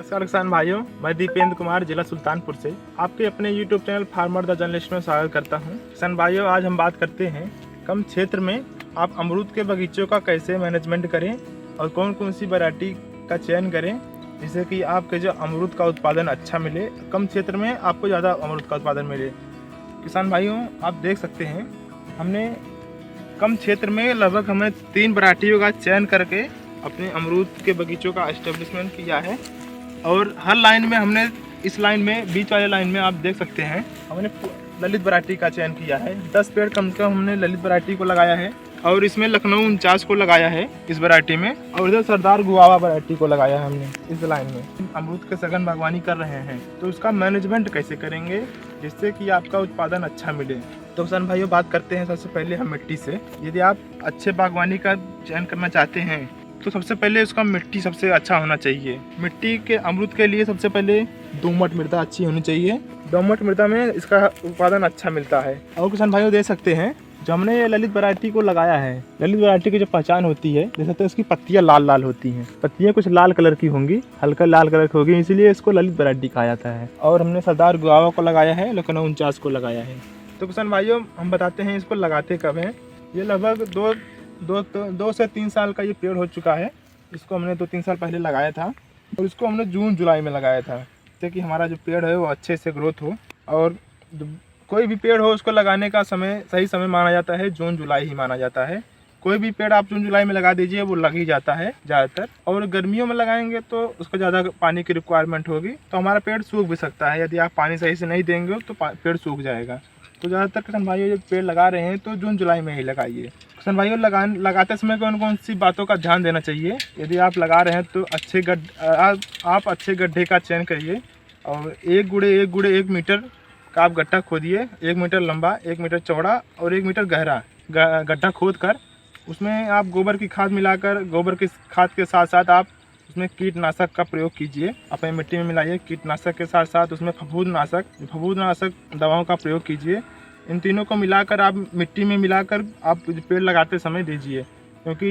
नमस्कार किसान भाइयों, मैं दीपेंद्र कुमार जिला सुल्तानपुर से आपके अपने YouTube channel farmer the journalist में स्वागत करता हूं। किसान भाइयों, आज हम बात करते हैं कम क्षेत्र में आप अमरूद के बगीचों का कैसे मैनेजमेंट करें और कौन कौन सी वैरायटी का चयन करें जिससे कि आपके जो अमरूद का उत्पादन अच्छा मिले, कम क्षेत्र में आपको ज़्यादा अमरूद का उत्पादन मिले। किसान भाइयों, आप देख सकते हैं हमने कम क्षेत्र में लगभग हमें 3 वैरायटियों का चयन करके अपने अमरूद के बगीचों का एस्टेब्लिशमेंट किया है। और हर लाइन में हमने इस लाइन में बीच वाले लाइन में आप देख सकते हैं हमने ललित वैरायटी का चयन किया है। 10 पेड़ कम से कम हमने ललित वैरायटी को लगाया है और इसमें लखनऊ 49 को लगाया है इस वैरायटी में, और इधर सरदार गुआवा वैरायटी को लगाया है हमने इस लाइन में। अमरूद के सघन बागवानी कर रहे हैं तो उसका मैनेजमेंट कैसे करेंगे जिससे कि आपका उत्पादन अच्छा मिले। तो किसान भाइयों, बात करते हैं सबसे पहले हम मिट्टी से। यदि आप अच्छे बागवानी का चयन करना चाहते हैं तो सबसे पहले उसका मिट्टी सबसे अच्छा होना चाहिए। मिट्टी के अमरूद के लिए सबसे पहले दोमट मृदा अच्छी होनी चाहिए। दोमट मृदा में इसका उत्पादन अच्छा मिलता है। और किसान भाइयों देख सकते हैं जो हमने ये ललित वैरायटी को लगाया है, ललित वैरायटी की जो पहचान होती है, देख सकते हैं उसकी पत्तियां लाल लाल होती हैं। पत्तियां कुछ लाल कलर की होंगी, हल्का लाल कलर की होगी, इसीलिए इसको ललित वैरायटी कहा जाता है। और हमने सरदार गुआवा को लगाया है, लखनऊ 49 को लगाया है। तो किसान भाइयों, हम बताते हैं इसको लगाते कब हैं। ये लगभग दो से 3 साल का ये पेड़ हो चुका है। इसको हमने 2-3 साल पहले लगाया था और इसको हमने जून जुलाई में लगाया था जिससे कि हमारा जो पेड़ है वो अच्छे से ग्रोथ हो। और कोई भी पेड़ हो उसको लगाने का समय, सही समय माना जाता है जून जुलाई ही माना जाता है। कोई भी पेड़ आप जून जुलाई में लगा दीजिए, वो लग ही जाता है ज़्यादातर। और गर्मियों में लगाएंगे तो उसको ज़्यादा पानी की रिक्वायरमेंट होगी तो हमारा पेड़ सूख भी सकता है। यदि आप पानी सही से नहीं देंगे तो पेड़ सूख जाएगा। तो ज़्यादातर किसान भाइयों जब पेड़ लगा रहे हैं तो जून जुलाई में ही लगाइए। किसान भाइयों, लगाते समय कौन कौन सी बातों का ध्यान देना चाहिए। यदि आप लगा रहे हैं तो आप अच्छे गड्ढे का चयन करिए और 1 गुड़े 1 मीटर का आप गड्ढा खोदिए। 1 मीटर लंबा, 1 मीटर चौड़ा और 1 मीटर गहरा गड्ढा खोद कर उसमें आप गोबर की खाद मिलाकर, गोबर की खाद के साथ साथ आप उसमें कीटनाशक का प्रयोग कीजिए। अपने मिट्टी में मिलाइए। कीटनाशक के साथ साथ उसमें फफूंदनाशक दवाओं का प्रयोग कीजिए। इन तीनों को मिलाकर आप मिट्टी में मिलाकर आप पेड़ लगाते समय दीजिए, क्योंकि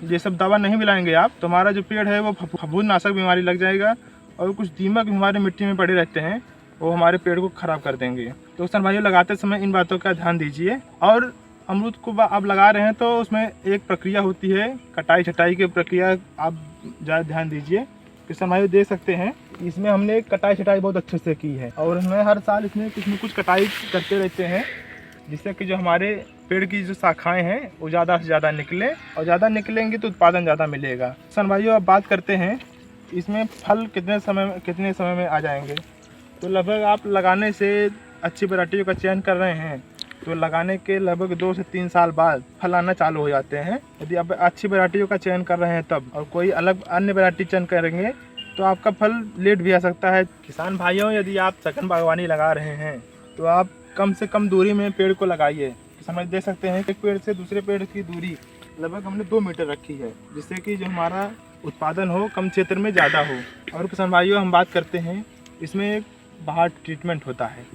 ये सब दवा नहीं मिलाएंगे आप तो हमारा जो पेड़ है वो फफूंदनाशक बीमारी लग जाएगा और कुछ दीमक हमारे मिट्टी में पड़े रहते हैं, वो हमारे पेड़ को ख़राब कर देंगे। तो किसान भाइयों, लगाते समय इन बातों का ध्यान दीजिए। और अमरूद को आप लगा रहे हैं तो उसमें एक प्रक्रिया होती है कटाई छटाई की प्रक्रिया, आप ज़्यादा ध्यान दीजिए। किसान भाइयों देख सकते हैं इसमें हमने कटाई छटाई बहुत अच्छे से की है और हमें हर साल इसमें कुछ न कुछ कटाई करते रहते हैं जिससे कि जो हमारे पेड़ की जो शाखाएं हैं वो ज़्यादा से ज़्यादा निकले, और ज़्यादा निकलेंगे तो उत्पादन ज़्यादा मिलेगा। किसान भाइयों, अब बात करते हैं इसमें फल कितने समय में आ जाएंगे। तो लगभग आप लगाने से अच्छी वैरायटियों का चयन कर रहे हैं तो लगाने के लगभग 2 से 3 साल बाद फल आना चालू हो जाते हैं। यदि आप अच्छी वैरायटियों का चयन कर रहे हैं तब, और कोई अलग अन्य वैरायटी चयन करेंगे तो आपका फल लेट भी आ सकता है। किसान भाइयों, यदि आप सघन बागवानी लगा रहे हैं तो आप कम से कम दूरी में पेड़ को लगाइए। किसान भाई देख सकते हैं एक पेड़ से दूसरे पेड़ की दूरी लगभग हमने 2 मीटर रखी है जिससे कि जो हमारा उत्पादन हो कम क्षेत्र में ज़्यादा हो। और किसान भाइयों, हम बात करते हैं इसमें एक बहार ट्रीटमेंट होता है।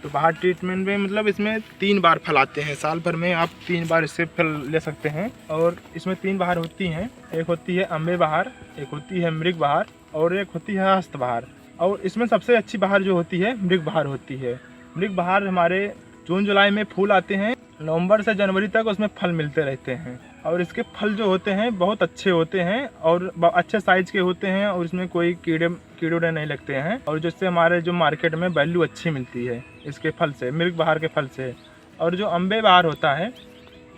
तो बहार ट्रीटमेंट में मतलब इसमें 3 बार फल आते हैं। साल भर में आप 3 बार इससे फल ले सकते हैं। और इसमें 3 बहार होती हैं। एक होती है अम्बे बहार, एक होती है मृग बहार और एक होती है हस्त बहार। और इसमें सबसे अच्छी बहार जो होती है मृग बहार होती है। मृग बहार हमारे जून जुलाई में फूल आते हैं, नवंबर से जनवरी तक उसमें फल मिलते रहते हैं। और इसके फल जो होते हैं बहुत अच्छे होते हैं और अच्छे साइज के होते हैं और इसमें कोई कीड़े नहीं लगते हैं, और जिससे हमारे जो मार्केट में वैल्यू अच्छी मिलती है इसके फल से, मृग बहार के फल से। और जो अम्बे बहार होता है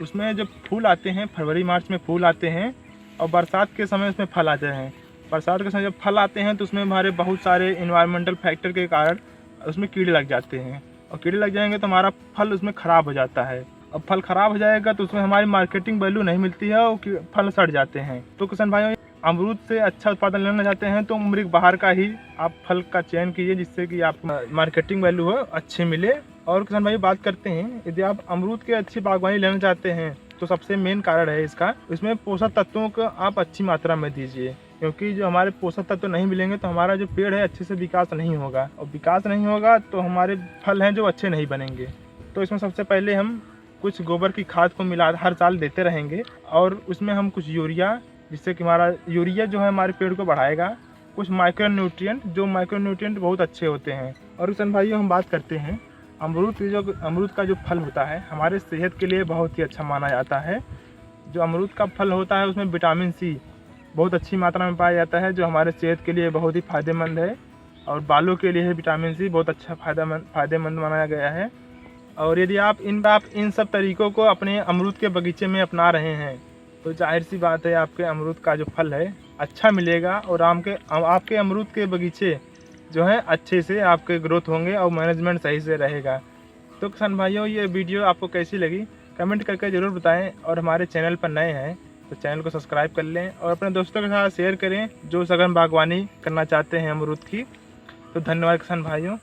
उसमें जब फूल आते हैं, फरवरी मार्च में फूल आते हैं और बरसात के समय उसमें फल आते हैं। बरसात के समय जब फल आते हैं तो उसमें हमारे बहुत सारे इन्वायरमेंटल फैक्टर के कारण उसमें कीड़े लग जाते हैं, और कीड़े लग जाएंगे तो हमारा फल उसमें ख़राब हो जाता है। अब फल ख़राब हो जाएगा तो उसमें हमारी मार्केटिंग वैल्यू नहीं मिलती है और फल सड़ जाते हैं। तो किसान भाइयों, अमरूद से अच्छा उत्पादन लेना चाहते हैं तो मृग बहार का ही आप फल का चयन कीजिए जिससे कि आप मार्केटिंग वैल्यू हो अच्छी मिले। और किसान भाई बात करते हैं यदि आप अमरूद की अच्छी बागवानी लेना चाहते हैं तो सबसे मेन कारण है इसका, इसमें पोषक तत्वों को आप अच्छी मात्रा में दीजिए, क्योंकि जो हमारे पोषक तत्व नहीं मिलेंगे तो हमारा जो पेड़ है अच्छे से विकास नहीं होगा, और विकास नहीं होगा तो हमारे फल हैं जो अच्छे नहीं बनेंगे। तो इसमें सबसे पहले हम कुछ गोबर की खाद को मिला हर साल देते रहेंगे और उसमें हम कुछ यूरिया, जिससे कि हमारा यूरिया जो है हमारे पेड़ को बढ़ाएगा कुछ माइक्रोन्यूट्रिएंट, जो माइक्रोन्यूट्रिएंट बहुत अच्छे होते हैं। और किसान भाइयों, हम बात करते हैं अमरूद का जो फल होता है हमारे सेहत के लिए बहुत ही अच्छा माना जाता है। जो अमरूद का फल होता है उसमें विटामिन सी बहुत अच्छी मात्रा में पाया जाता है, जो हमारे सेहत के लिए बहुत ही फ़ायदेमंद है। और बालों के लिए विटामिन सी बहुत अच्छा फ़ायदेमंद माना गया है। और यदि आप इन सब तरीक़ों को अपने अमरूद के बगीचे में अपना रहे हैं तो जाहिर सी बात है आपके अमरूद का जो फल है अच्छा मिलेगा, और आपके अमरूद के बगीचे जो है अच्छे से आपके ग्रोथ होंगे और मैनेजमेंट सही से रहेगा। तो किसान भाइयों, ये वीडियो आपको कैसी लगी कमेंट करके ज़रूर बताएं, और हमारे चैनल पर नए हैं तो चैनल को सब्सक्राइब कर लें और अपने दोस्तों के साथ शेयर करें जो सघन बागवानी करना चाहते हैं अमरूद की। तो धन्यवाद किसान भाइयों।